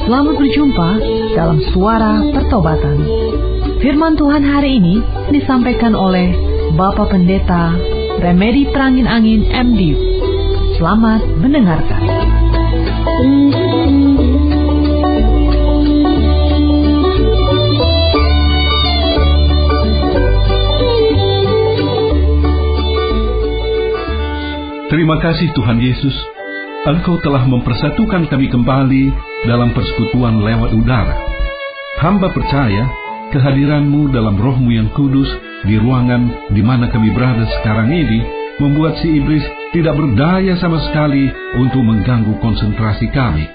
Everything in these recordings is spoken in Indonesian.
Selamat berjumpa dalam Suara Pertobatan. Firman Tuhan hari ini disampaikan oleh Bapak Pendeta Remedi Prangin-Angin MD. Selamat mendengarkan. Terima kasih Tuhan Yesus, Engkau telah mempersatukan kami kembali dalam persekutuan lewat udara. Hamba percaya kehadiran-Mu dalam Roh-Mu yang kudus di ruangan di mana kami berada sekarang ini membuat si iblis tidak berdaya sama sekali untuk mengganggu konsentrasi kami.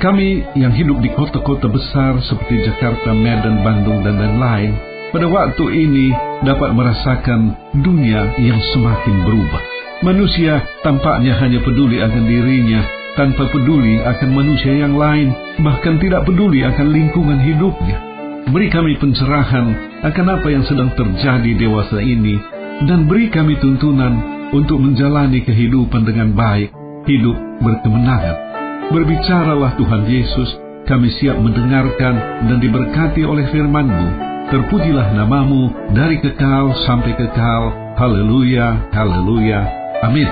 Kami yang hidup di kota-kota besar seperti Jakarta, Medan, Bandung, dan lain-lain, pada waktu ini dapat merasakan dunia yang semakin berubah. Manusia tampaknya hanya peduli akan dirinya, tanpa peduli akan manusia yang lain, bahkan tidak peduli akan lingkungan hidupnya. Beri kami pencerahan akan apa yang sedang terjadi dewasa ini, dan beri kami tuntunan untuk menjalani kehidupan dengan baik, hidup berkemenangan. Berbicaralah Tuhan Yesus, kami siap mendengarkan dan diberkati oleh firman-Mu. Terpujilah nama-Mu dari kekal sampai kekal. Haleluya, haleluya. Amin.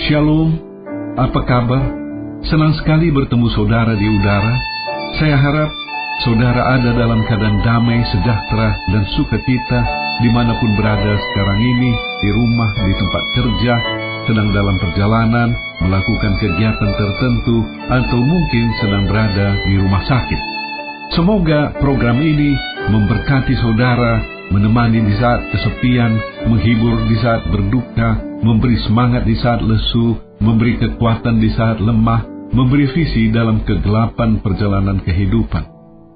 Shalom, apa kabar? Senang sekali bertemu saudara di udara. Saya harap saudara ada dalam keadaan damai, sejahtera, dan sukacita dimanapun berada sekarang ini, di rumah, di tempat kerja, sedang dalam perjalanan, melakukan kegiatan tertentu, atau mungkin sedang berada di rumah sakit. Semoga program ini memberkati saudara, menemani di saat kesepian, menghibur di saat berduka, memberi semangat di saat lesu, memberi kekuatan di saat lemah, memberi visi dalam kegelapan perjalanan kehidupan.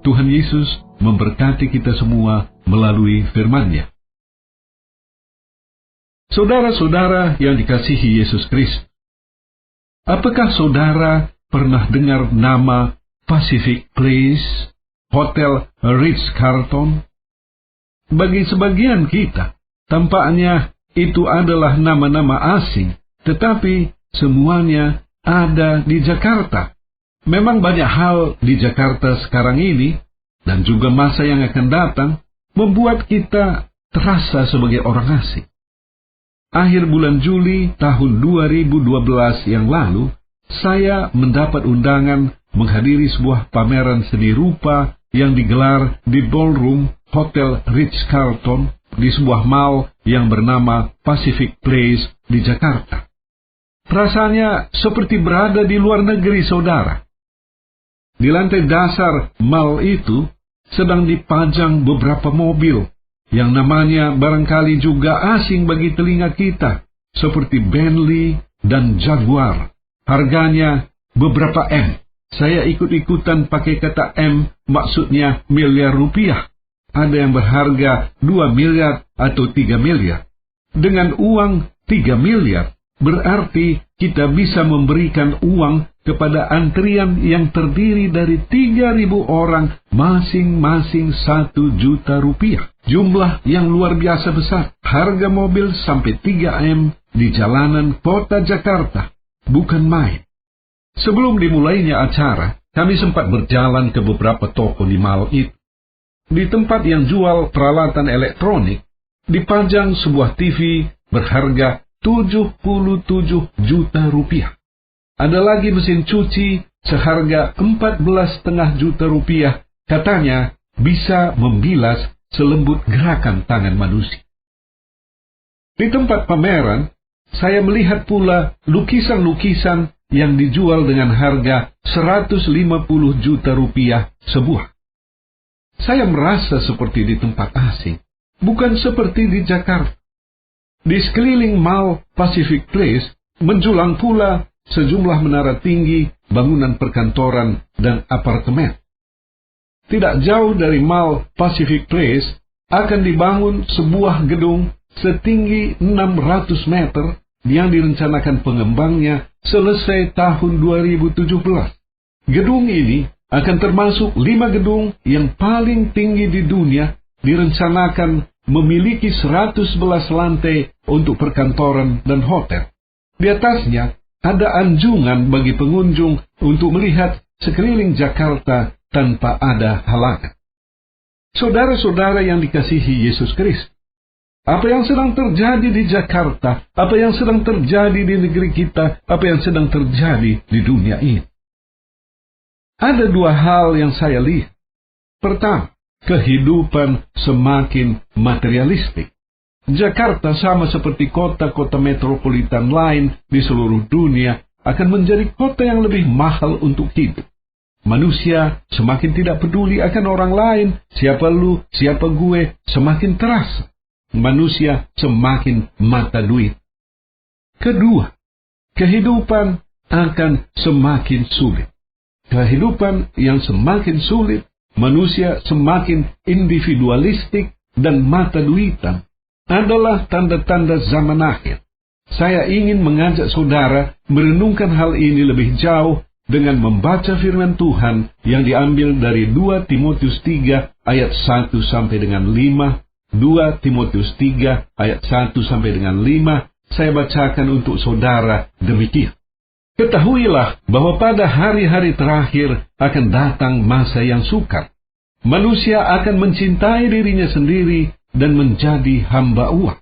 Tuhan Yesus memberkati kita semua melalui firman-Nya. Saudara-saudara yang dikasihi Yesus Kristus, apakah saudara pernah dengar nama Pacific Place, Hotel Ritz-Carlton? Bagi sebagian kita, tampaknya itu adalah nama-nama asing, tetapi semuanya ada di Jakarta. Memang banyak hal di Jakarta sekarang ini, dan juga masa yang akan datang, membuat kita terasa sebagai orang asing. Akhir bulan Juli tahun 2012 yang lalu, saya mendapat undangan menghadiri sebuah pameran seni rupa yang digelar di ballroom Hotel Ritz-Carlton di sebuah mall yang bernama Pacific Place di Jakarta. Perasaannya seperti berada di luar negeri, saudara. Di lantai dasar mall itu sedang dipajang beberapa mobil yang namanya barangkali juga asing bagi telinga kita, seperti Bentley dan Jaguar. Harganya beberapa M. Saya ikut-ikutan pakai kata M, maksudnya miliar rupiah. Ada yang berharga 2 miliar atau 3 miliar. Dengan uang 3 miliar, berarti kita bisa memberikan uang kepada antrian yang terdiri dari 3.000 orang, masing-masing 1 juta rupiah. Jumlah yang luar biasa besar. Harga mobil sampai 3M di jalanan kota Jakarta. Bukan main. Sebelum dimulainya acara, kami sempat berjalan ke beberapa toko di mall itu. Di tempat yang jual peralatan elektronik, dipajang sebuah TV berharga 77 juta rupiah. Ada lagi mesin cuci seharga 14,5 juta rupiah, katanya bisa membilas selembut gerakan tangan manusia. Di tempat pameran, saya melihat pula lukisan-lukisan yang dijual dengan harga 150 juta rupiah sebuah. Saya merasa seperti di tempat asing, bukan seperti di Jakarta. Di sekeliling mall Pacific Place menjulang pula sejumlah menara tinggi, bangunan perkantoran, dan apartemen. Tidak jauh dari mall Pacific Place akan dibangun sebuah gedung setinggi 600 meter yang direncanakan pengembangnya selesai tahun 2017. Gedung ini akan termasuk 5 gedung yang paling tinggi di dunia, direncanakan memiliki 111 lantai untuk perkantoran dan hotel. Di atasnya ada anjungan bagi pengunjung untuk melihat sekeliling Jakarta tanpa ada halangan. Saudara-saudara yang dikasihi Yesus Kristus, apa yang sedang terjadi di Jakarta, apa yang sedang terjadi di negeri kita, apa yang sedang terjadi di dunia ini? Ada dua hal yang saya lihat. Pertama, kehidupan semakin materialistik. Jakarta sama seperti kota-kota metropolitan lain di seluruh dunia akan menjadi kota yang lebih mahal untuk hidup. Manusia semakin tidak peduli akan orang lain, siapa lu, siapa gue, semakin terasa. Manusia semakin mata duit. Kedua, kehidupan akan semakin sulit. Kehidupan yang semakin sulit, manusia semakin individualistik dan mata duitan, adalah tanda-tanda zaman akhir. Saya ingin mengajak saudara merenungkan hal ini lebih jauh dengan membaca firman Tuhan yang diambil dari 2 Timotius 3 ayat 1 sampai dengan 5. 2 Timotius 3 ayat 1 sampai dengan 5. Saya bacakan untuk saudara demikian. Ketahuilah bahwa pada hari-hari terakhir akan datang masa yang sukar. Manusia akan mencintai dirinya sendiri dan menjadi hamba uang.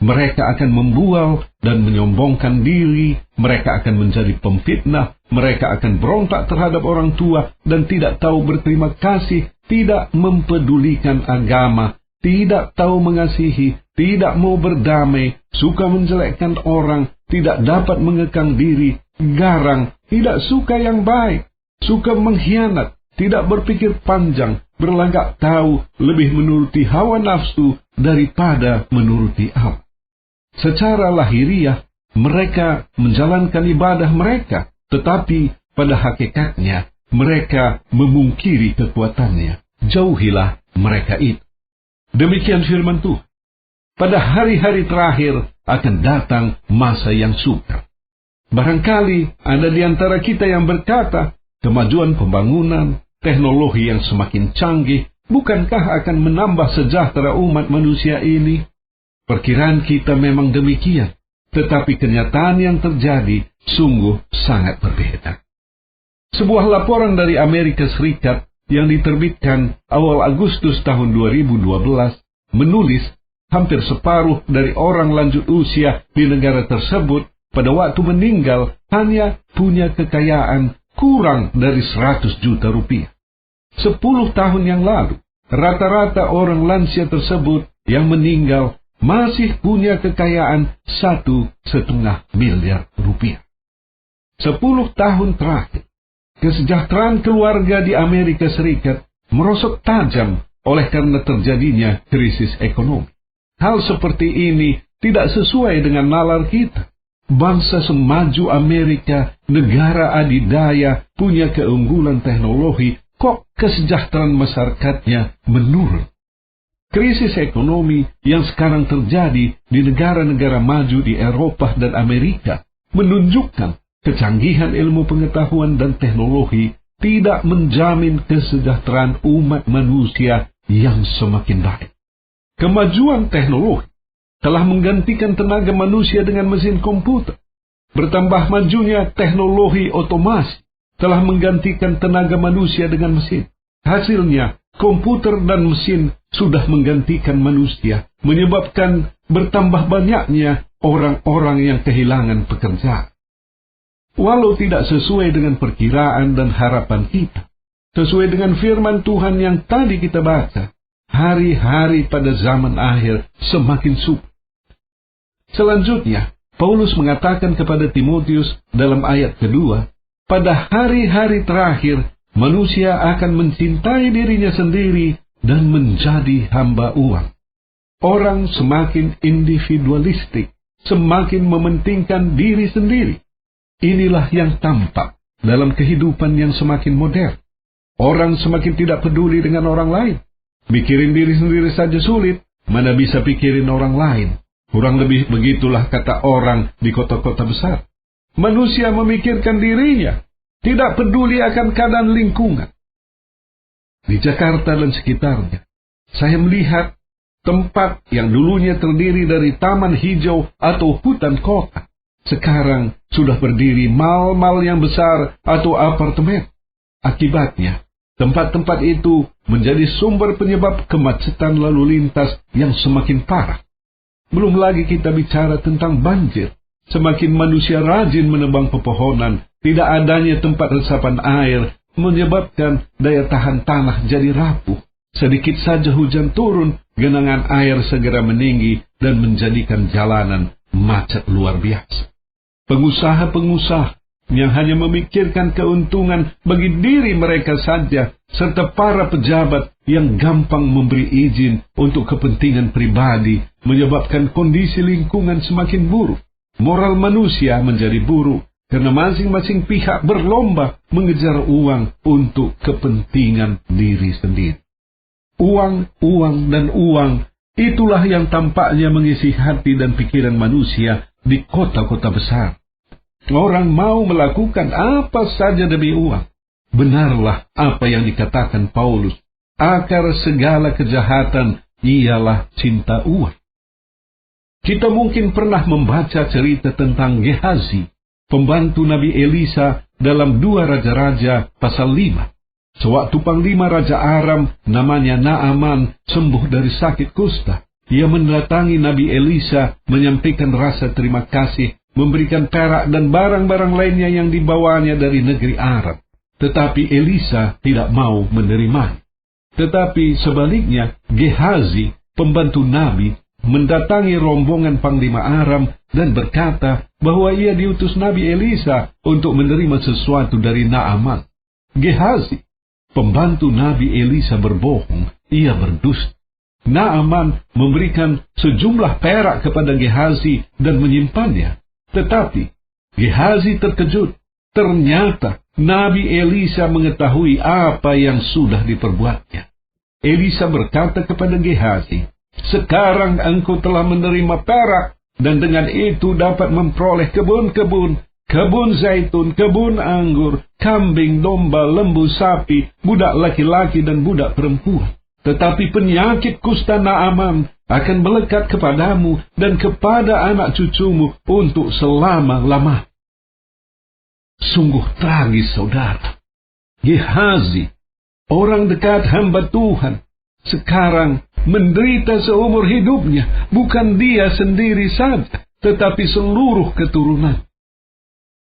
Mereka akan membual dan menyombongkan diri, mereka akan menjadi pemfitnah, mereka akan berontak terhadap orang tua dan tidak tahu berterima kasih, tidak mempedulikan agama, tidak tahu mengasihi, tidak mau berdamai, suka menjelekkan orang, tidak dapat mengekang diri, garang, tidak suka yang baik, suka mengkhianat, tidak berpikir panjang, berlagak tahu, lebih menuruti hawa nafsu daripada menuruti Allah. Secara lahiriah, mereka menjalankan ibadah mereka, tetapi pada hakikatnya, mereka memungkiri kekuatannya. Jauhilah mereka itu. Demikian firman Tuhan. Pada hari-hari terakhir akan datang masa yang sukar. Barangkali ada di antara kita yang berkata, kemajuan pembangunan, teknologi yang semakin canggih, bukankah akan menambah sejahtera umat manusia ini? Perkiraan kita memang demikian, tetapi kenyataan yang terjadi sungguh sangat berbeda. Sebuah laporan dari Amerika Serikat yang diterbitkan awal Agustus tahun 2012 menulis hampir separuh dari orang lanjut usia di negara tersebut pada waktu meninggal hanya punya kekayaan kurang dari 100 juta rupiah. 10 tahun yang lalu, rata-rata orang lansia tersebut yang meninggal masih punya kekayaan 1,5 miliar rupiah. 10 tahun terakhir, kesejahteraan keluarga di Amerika Serikat merosot tajam oleh karena terjadinya krisis ekonomi. Hal seperti ini tidak sesuai dengan nalar kita. Bangsa semaju Amerika, negara adidaya, punya keunggulan teknologi, kok kesejahteraan masyarakatnya menurun. Krisis ekonomi yang sekarang terjadi di negara-negara maju di Eropa dan Amerika menunjukkan kecanggihan ilmu pengetahuan dan teknologi tidak menjamin kesejahteraan umat manusia yang semakin baik. Kemajuan teknologi telah menggantikan tenaga manusia dengan mesin komputer. Bertambah majunya teknologi otomasi telah menggantikan tenaga manusia dengan mesin. Hasilnya, komputer dan mesin sudah menggantikan manusia, menyebabkan bertambah banyaknya orang-orang yang kehilangan pekerjaan. Walau tidak sesuai dengan perkiraan dan harapan kita, sesuai dengan firman Tuhan yang tadi kita baca, hari-hari pada zaman akhir semakin sukar. Selanjutnya, Paulus mengatakan kepada Timotius dalam ayat kedua, pada hari-hari terakhir, manusia akan mencintai dirinya sendiri dan menjadi hamba uang. Orang semakin individualistik, semakin mementingkan diri sendiri. Inilah yang tampak dalam kehidupan yang semakin modern. Orang semakin tidak peduli dengan orang lain. Mikirin diri sendiri saja sulit, mana bisa pikirin orang lain. Kurang lebih begitulah kata orang di kota-kota besar. Manusia memikirkan dirinya, tidak peduli akan keadaan lingkungan. Di Jakarta dan sekitarnya, saya melihat tempat yang dulunya terdiri dari taman hijau atau hutan kota, Sekarang sudah berdiri mal-mal yang besar atau apartemen. Akibatnya, tempat-tempat itu menjadi sumber penyebab kemacetan lalu lintas yang semakin parah. Belum lagi kita bicara tentang banjir. Semakin manusia rajin menebang pepohonan, tidak adanya tempat resapan air menyebabkan daya tahan tanah jadi rapuh. Sedikit saja hujan turun, genangan air segera meninggi dan menjadikan jalanan macet luar biasa. Pengusaha-pengusaha yang hanya memikirkan keuntungan bagi diri mereka saja, serta para pejabat yang gampang memberi izin untuk kepentingan pribadi, menyebabkan kondisi lingkungan semakin buruk. Moral manusia menjadi buruk karena masing-masing pihak berlomba mengejar uang untuk kepentingan diri sendiri. Uang, uang, dan uang, itulah yang tampaknya mengisi hati dan pikiran manusia di kota-kota besar. Orang mau melakukan apa saja demi uang. Benarlah apa yang dikatakan Paulus, akar segala kejahatan ialah cinta uang. Kita mungkin pernah membaca cerita tentang Gehazi, pembantu Nabi Elisa dalam 2 Raja-Raja pasal 5. Sewaktu panglima Raja Aram namanya Naaman sembuh dari sakit kusta, ia mendatangi Nabi Elisa menyampaikan rasa terima kasih, memberikan perak dan barang-barang lainnya yang dibawanya dari negeri Aram. Tetapi Elisa tidak mau menerimanya. Tetapi sebaliknya, Gehazi, pembantu Nabi, mendatangi rombongan panglima Aram dan berkata bahwa ia diutus Nabi Elisa untuk menerima sesuatu dari Naaman. Gehazi, pembantu Nabi Elisa, berbohong, ia berdusta. Naaman memberikan sejumlah perak kepada Gehazi dan menyimpannya. Tetapi Gehazi terkejut. Ternyata Nabi Elisa mengetahui apa yang sudah diperbuatnya. Elisa berkata kepada Gehazi, "Sekarang engkau telah menerima perak, dan dengan itu dapat memperoleh kebun-kebun, kebun zaitun, kebun anggur, kambing, domba, lembu, sapi, budak laki-laki dan budak perempuan. Tetapi penyakit kusta Naaman akan melekat kepadamu dan kepada anak cucumu untuk selama-lamanya." Sungguh tragis, saudara. Gehazi, orang dekat hamba Tuhan, sekarang menderita seumur hidupnya. Bukan dia sendiri saja, tetapi seluruh keturunan.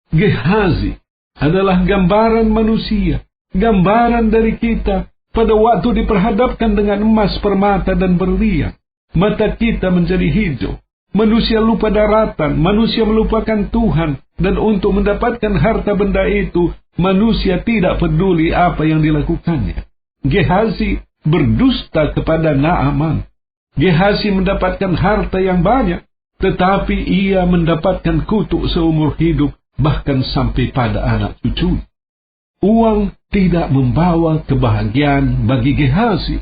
Gehazi adalah gambaran manusia, gambaran dari kita pada waktu diperhadapkan dengan emas, permata, dan berlian. Mata kita menjadi hijau. Manusia lupa daratan, manusia melupakan Tuhan, dan untuk mendapatkan harta benda itu, manusia tidak peduli apa yang dilakukannya. Gehazi berdusta kepada Naaman. Gehazi mendapatkan harta yang banyak, tetapi ia mendapatkan kutuk seumur hidup, bahkan sampai pada anak cucu. Uang tidak membawa kebahagiaan bagi Gehazi.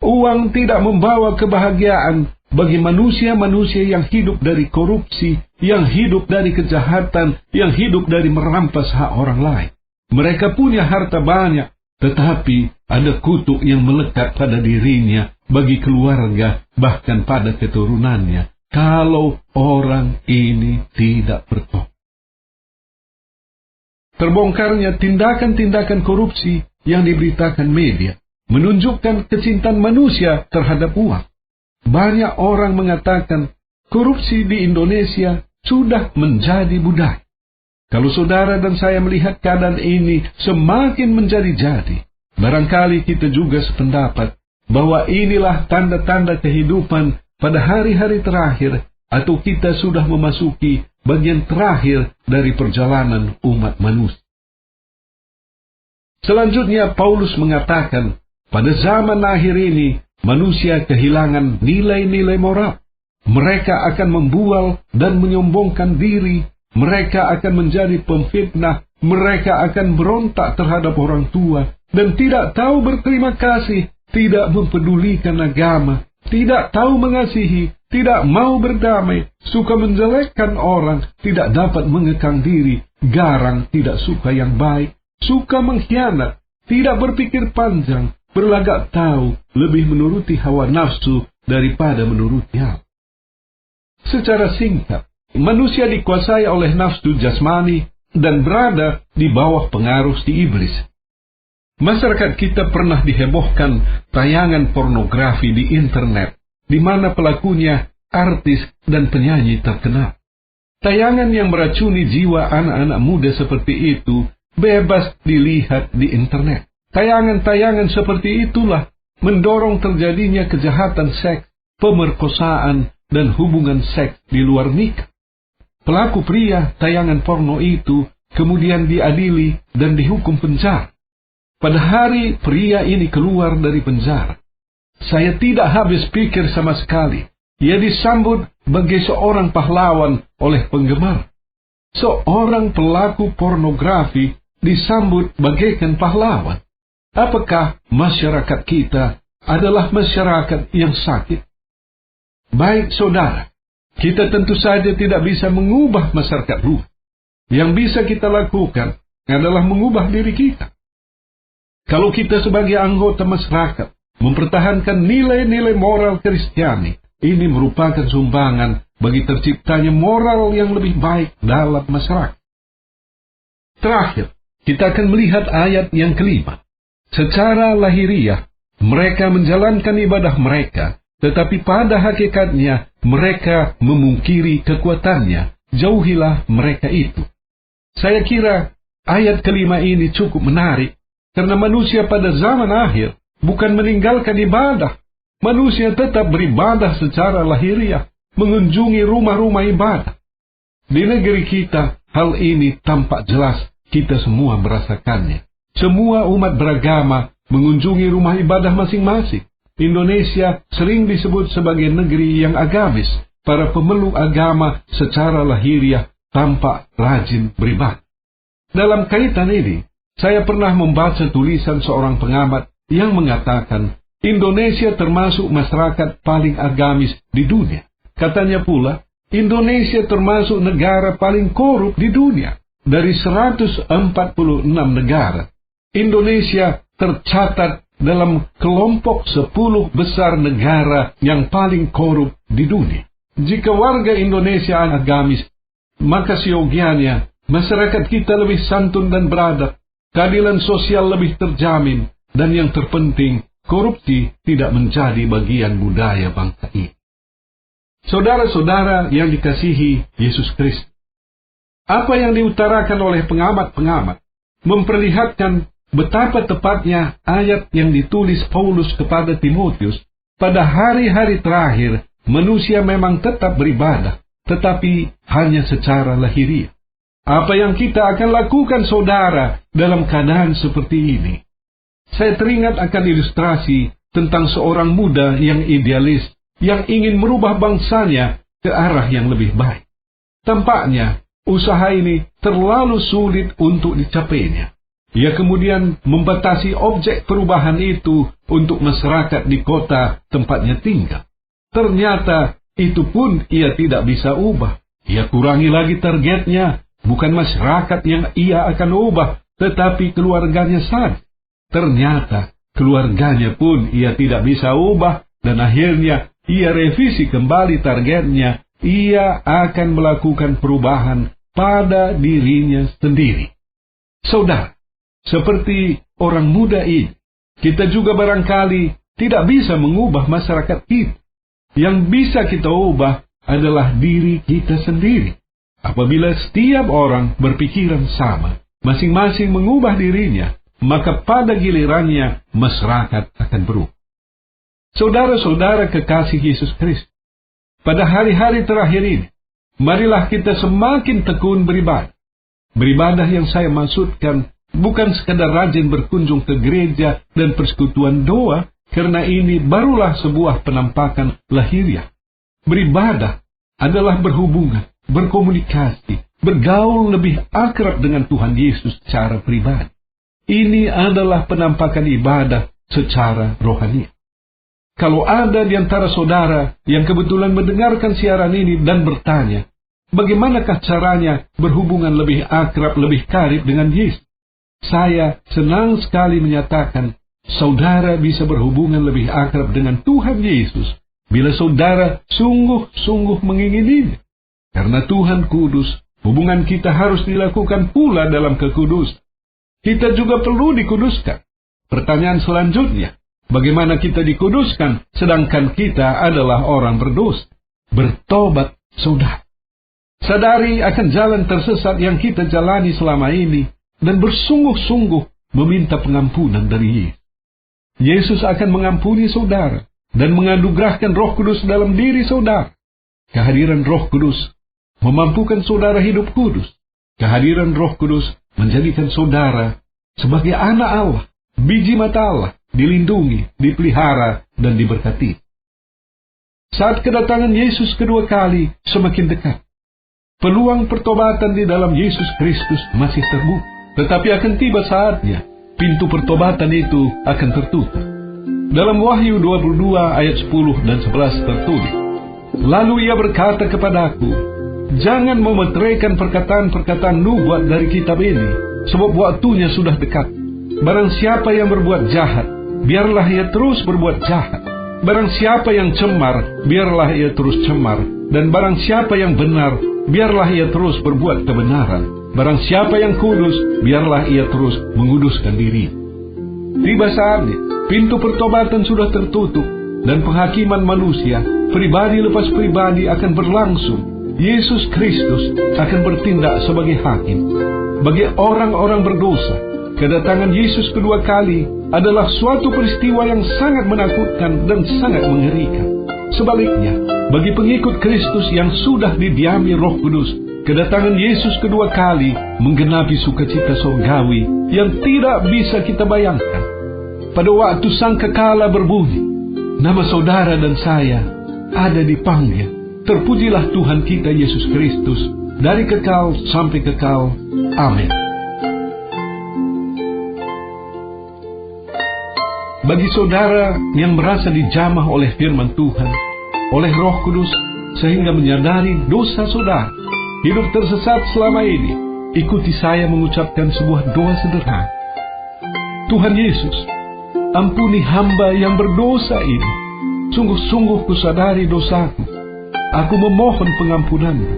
Uang tidak membawa kebahagiaan bagi manusia-manusia yang hidup dari korupsi, yang hidup dari kejahatan, yang hidup dari merampas hak orang lain. Mereka punya harta banyak, tetapi ada kutuk yang melekat pada dirinya, bagi keluarga, bahkan pada keturunannya, kalau orang ini tidak bertobat. Terbongkarnya tindakan-tindakan korupsi yang diberitakan media menunjukkan kecintaan manusia terhadap uang. Banyak orang mengatakan korupsi di Indonesia sudah menjadi budaya. Kalau saudara dan saya melihat keadaan ini semakin menjadi-jadi, barangkali kita juga sependapat bahwa inilah tanda-tanda kehidupan pada hari-hari terakhir, atau kita sudah memasuki bagian terakhir dari perjalanan umat manusia. Selanjutnya Paulus mengatakan, pada zaman akhir ini, manusia kehilangan nilai-nilai moral. Mereka akan membual dan menyombongkan diri. Mereka akan menjadi pemfitnah. Mereka akan berontak terhadap orang tua dan tidak tahu berterima kasih, tidak mempedulikan agama, tidak tahu mengasihi, tidak mau berdamai, suka menjelekkan orang, tidak dapat mengekang diri, garang, tidak suka yang baik, suka mengkhianat, tidak berpikir panjang, berlagak tahu, lebih menuruti hawa nafsu daripada menuruti Allah. Secara singkat, manusia dikuasai oleh nafsu jasmani dan berada di bawah pengaruh si iblis. Masyarakat kita pernah dihebohkan tayangan pornografi di internet, di mana pelakunya artis dan penyanyi terkenal. Tayangan yang meracuni jiwa anak-anak muda seperti itu bebas dilihat di internet. Tayangan-tayangan seperti itulah mendorong terjadinya kejahatan seks, pemerkosaan, dan hubungan seks di luar nikah. Pelaku pria tayangan porno itu kemudian diadili dan dihukum penjara. Pada hari pria ini keluar dari penjara, saya tidak habis pikir sama sekali. Ia disambut sebagai seorang pahlawan oleh penggemar. Seorang pelaku pornografi disambut bagaikan pahlawan. Apakah masyarakat kita adalah masyarakat yang sakit? Baik saudara, kita tentu saja tidak bisa mengubah masyarakat luar. Yang bisa kita lakukan adalah mengubah diri kita. Kalau kita sebagai anggota masyarakat mempertahankan nilai-nilai moral Kristiani, ini merupakan sumbangan bagi terciptanya moral yang lebih baik dalam masyarakat. Terakhir, kita akan melihat ayat yang kelima. Secara lahiriah, mereka menjalankan ibadah mereka, tetapi pada hakikatnya mereka memungkiri kekuatannya. Jauhilah mereka itu. Saya kira ayat kelima ini cukup menarik, karena manusia pada zaman akhir bukan meninggalkan ibadah. Manusia tetap beribadah secara lahiriah, mengunjungi rumah-rumah ibadah. Di negeri kita, hal ini tampak jelas, kita semua merasakannya. Semua umat beragama mengunjungi rumah ibadah masing-masing. Indonesia sering disebut sebagai negeri yang agamis. Para pemeluk agama secara lahiriah tampak rajin beribadah. Dalam kaitan ini, saya pernah membaca tulisan seorang pengamat yang mengatakan Indonesia termasuk masyarakat paling agamis di dunia. Katanya pula, Indonesia termasuk negara paling korup di dunia. Dari 146 negara, Indonesia tercatat dalam kelompok 10 besar negara yang paling korup di dunia. Jika warga Indonesia agamis, maka siogianya masyarakat kita lebih santun dan beradab, keadilan sosial lebih terjamin, dan yang terpenting, korupsi tidak menjadi bagian budaya bangsa ini. Saudara-saudara yang dikasihi Yesus Kristus, apa yang diutarakan oleh pengamat-pengamat memperlihatkan betapa tepatnya ayat yang ditulis Paulus kepada Timotius. Pada hari-hari terakhir, manusia memang tetap beribadah, tetapi hanya secara lahiriah. Apa yang kita akan lakukan, saudara, dalam keadaan seperti ini? Saya teringat akan ilustrasi tentang seorang muda yang idealis, yang ingin merubah bangsanya ke arah yang lebih baik. Tampaknya, usaha ini terlalu sulit untuk dicapainya. Ia kemudian membatasi objek perubahan itu untuk masyarakat di kota tempatnya tinggal. Ternyata, itu pun ia tidak bisa ubah. Ia kurangi lagi targetnya, bukan masyarakat yang ia akan ubah, tetapi keluarganya saja. Ternyata, keluarganya pun ia tidak bisa ubah, dan akhirnya ia revisi kembali targetnya. Ia akan melakukan perubahan pada dirinya sendiri. Saudara, seperti orang muda ini, kita juga barangkali tidak bisa mengubah masyarakat kita. Yang bisa kita ubah adalah diri kita sendiri. Apabila setiap orang berpikiran sama, masing-masing mengubah dirinya, maka pada gilirannya masyarakat akan berubah. Saudara-saudara kekasih Yesus Kristus, pada hari-hari terakhir ini, marilah kita semakin tekun beribadah. Beribadah yang saya maksudkan bukan sekadar rajin berkunjung ke gereja dan persekutuan doa, karena ini barulah sebuah penampakan lahiriah. Beribadah adalah berhubungan, berkomunikasi, bergaul lebih akrab dengan Tuhan Yesus secara pribadi. Ini adalah penampakan ibadah secara rohani. Kalau ada di antara saudara yang kebetulan mendengarkan siaran ini dan bertanya, bagaimanakah caranya berhubungan lebih akrab, lebih karib dengan Yesus? Saya senang sekali menyatakan, saudara bisa berhubungan lebih akrab dengan Tuhan Yesus bila saudara sungguh-sungguh mengingininya. Karena Tuhan kudus, hubungan kita harus dilakukan pula dalam kekudusan. Kita juga perlu dikuduskan. Pertanyaan selanjutnya, bagaimana kita dikuduskan sedangkan kita adalah orang berdosa? Bertobat, saudara. Sadari akan jalan tersesat yang kita jalani selama ini dan bersungguh-sungguh meminta pengampunan dari Yesus. Yesus akan mengampuni saudara dan menganugerahkan Roh Kudus dalam diri saudara. Kehadiran Roh Kudus memampukan saudara hidup kudus. Kehadiran Roh Kudus menjadikan saudara sebagai anak Allah, biji mata Allah, dilindungi, dipelihara, dan diberkati. Saat kedatangan Yesus kedua kali semakin dekat, peluang pertobatan di dalam Yesus Kristus masih terbuka. Tetapi akan tiba saatnya, pintu pertobatan itu akan tertutup. Dalam Wahyu 22 ayat 10 dan 11 tertulis, "Lalu ia berkata kepadaku, jangan memeteraikan perkataan-perkataan nubuat dari kitab ini, sebab waktunya sudah dekat. Barang siapa yang berbuat jahat, biarlah ia terus berbuat jahat. Barang siapa yang cemar, biarlah ia terus cemar. Dan barang siapa yang benar, biarlah ia terus berbuat kebenaran. Barang siapa yang kudus, biarlah ia terus menguduskan diri." Tiba saatnya, pintu pertobatan sudah tertutup, dan penghakiman manusia, pribadi lepas pribadi akan berlangsung. Yesus Kristus akan bertindak sebagai hakim. Bagi orang-orang berdosa, kedatangan Yesus kedua kali adalah suatu peristiwa yang sangat menakutkan dan sangat mengerikan. Sebaliknya, bagi pengikut Kristus yang sudah didiami Roh Kudus, kedatangan Yesus kedua kali menggenapi sukacita surgawi yang tidak bisa kita bayangkan. Pada waktu sangkakala berbunyi, nama saudara dan saya ada dipanggil. Terpujilah Tuhan kita Yesus Kristus dari kekal sampai kekal. Amin. Bagi saudara yang merasa dijamah oleh firman Tuhan, oleh Roh Kudus, sehingga menyadari dosa saudara, hidup tersesat selama ini, ikuti saya mengucapkan sebuah doa sederhana. Tuhan Yesus, ampuni hamba yang berdosa ini. Sungguh-sungguh kusadari dosaku. Aku memohon pengampunanmu.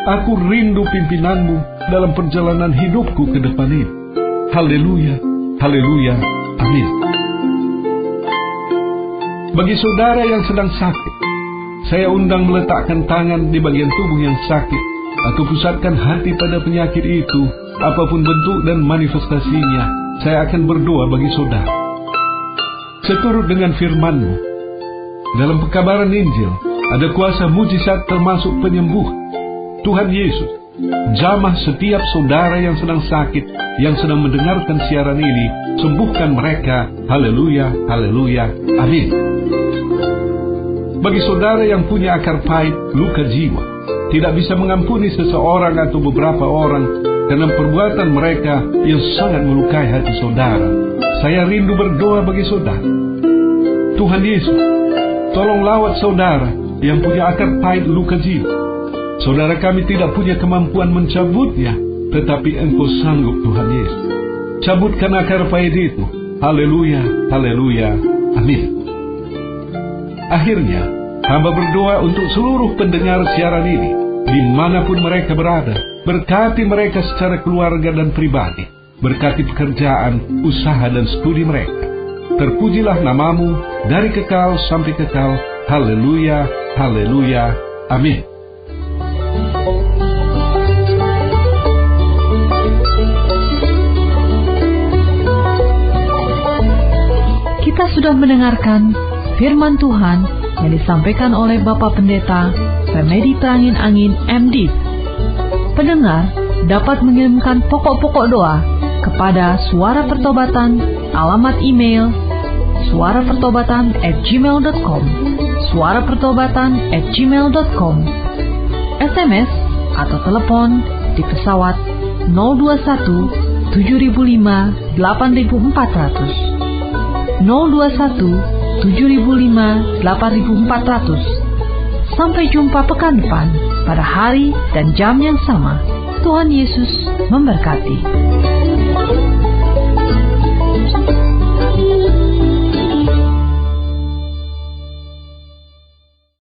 Aku rindu pimpinanmu dalam perjalanan hidupku ke depan ini. Haleluya, haleluya, amin. Bagi saudara yang sedang sakit, saya undang meletakkan tangan di bagian tubuh yang sakit, atau pusatkan hati pada penyakit itu, apapun bentuk dan manifestasinya. Saya akan berdoa bagi saudara. Seturut dengan firman-Mu, dalam pekabaran Injil, ada kuasa mujizat termasuk penyembuhan. Tuhan Yesus, jamah setiap saudara yang sedang sakit, yang sedang mendengarkan siaran ini, sembuhkan mereka. Haleluya, haleluya, amin. Bagi saudara yang punya akar pahit, luka jiwa, tidak bisa mengampuni seseorang atau beberapa orang karena perbuatan mereka yang sangat melukai hati saudara, saya rindu berdoa bagi saudara. Tuhan Yesus, tolong lawat saudara yang punya akar pahit luka jiwa. Saudara kami tidak punya kemampuan mencabutnya, tetapi Engkau sanggup, Tuhan Yesus. Cabutkan akar pahit itu. Haleluya, haleluya, amin. Akhirnya, hamba berdoa untuk seluruh pendengar siaran ini, dimanapun mereka berada. Berkati mereka secara keluarga dan pribadi. Berkati pekerjaan, usaha, dan studi mereka. Terpujilah nama-Mu dari kekal sampai kekal. Haleluya, haleluya, amin. Kita sudah mendengarkan firman Tuhan yang disampaikan oleh Bapak Pendeta Remedi Prangin Angin MD. Pendengar dapat mengirimkan pokok-pokok doa kepada Suara Pertobatan, alamat email suarapertobatan@gmail.com, suarapertobatan@gmail.com, SMS atau telepon di pesawat 021 7005 8400, 021 7005 8400. Sampai jumpa pekan depan pada hari dan jam yang sama. Tuhan Yesus memberkati.